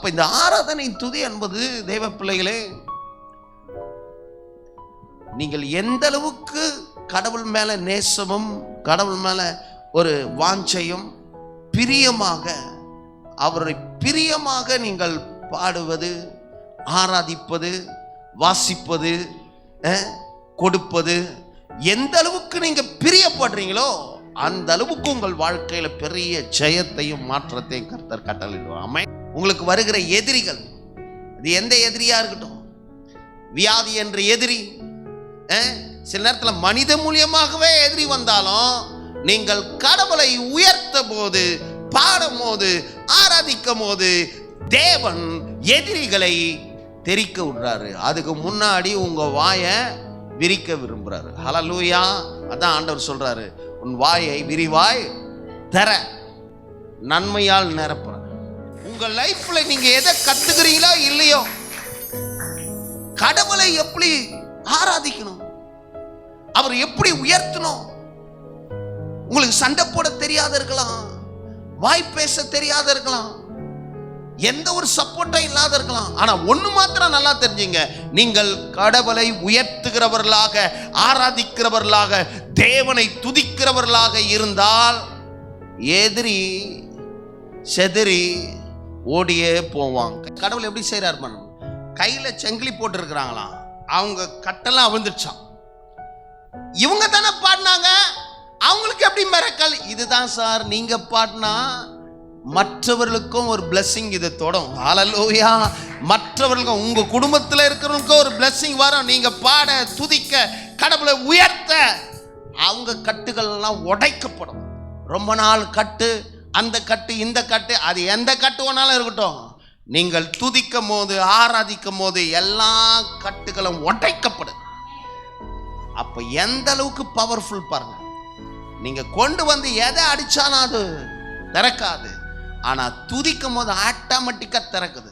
அப்ப இந்த ஆராதனை துதி என்பது தேவ பிள்ளைகளே, நீங்கள் எந்த அளவுக்கு கடவுள் மேல நேசமும் கடவுள் மேல ஒரு வாஞ்சையும் பிரியமாக அவரை பிரியமாக நீங்கள் பாடுவது, ஆராதிப்பது, வாசிப்பது, கொடுப்பது, எந்த அளவுக்கு நீங்க பிரியப்படுறீங்களோ அந்த அளவுக்கு உங்கள் வாழ்க்கையில பெரிய ஜெயத்தையும் மாற்றத்தையும் கர்த்தர் கட்டளையிடுவார். ஆமென். உங்களுக்கு வருகிற எதிரிகள், அது எந்த எதிரியா இருக்கட்டும், வியாதி என்ற எதிரி, சில நேரத்தில் மனித மூலியமாகவே எதிரி வந்தாலும் நீங்கள் கடவுளை உயர்த்த போது, பாடும் போது, ஆராதிக்கும் போது தேவன் எதிரிகளை தெரிக்க விடுறாரு. அதுக்கு முன்னாடி உங்க வாயை விரிக்க விரும்புறாரு. ஹல்லேலூயா. அதான் ஆண்டவர் சொல்றாரு, உன் வாயை விரிவாய் தர, நன்மையால் நிரப்புற. உங்க லைஃப்ல நீங்க எதை கத்துக்கிறீங்களோ இல்லையோ, கடவுளை எப்படி ஆராதிக்கணும், அவர் எப்படி உயர்த்தணும். உங்களுக்கு சண்டை போட தெரியாத இருக்கலாம், வாய் பேச தெரியாத இருக்கலாம், எந்த ஒரு சப்போர்ட்டும் இல்லாத இருக்கலாம். ஆனா ஒண்ணு மாத்திரம் நல்லா தெரிஞ்சுங்க, நீங்கள் கடவுளை உயர்த்துகிறவர்களாக, ஆராதிக்கிறவர்களாக, தேவனை துதிக்கிறவர்களாக இருந்தால் எதிரி செதறி ஓடியே போவாங்க. கடவுள் எப்படி செய்யறார் பாருங்க. கையில செங்கிலி போட்டு இருக்கிறாங்களாம், அவங்க கட்டெல்லாம் அவிழ்ந்துச்சான். இவங்க தானே பாடினாங்க, அவங்களுக்கு எப்படி மிரக்கல்? இதுதான் சார், நீங்க பாடினா மற்றவர்களுக்கும் ஒரு blessing இது தொடும். ஹல்லேலூயா. மற்றவர்களுக்கும், உங்க குடும்பத்தில் இருக்கிறவங்களுக்கும் ஒரு blessing வரும். நீங்க பாட, துதிக்க, கடவுளை உயர்த்த, அவங்க கட்டுகள் எல்லாம் உடைக்கப்படும். ரொம்ப நாள் கட்டு, அந்த கட்டு, இந்த கட்டு, அது எந்த கட்டு வேணாலும் இருக்கட்டும், நீங்கள் துதிக்கும் போது, ஆராதிக்கும் போது எல்லா கட்டுகளும் உடைக்கப்படும். அப்ப எந்த அளவுக்கு பவர்ஃபுல் பாருங்க. நீங்க கொண்டு வந்து எதை அடிச்சாலும் அது திறக்காது, ஆனா துதிக்கும் போது ஆட்டோமேட்டிக்கா திறக்குது.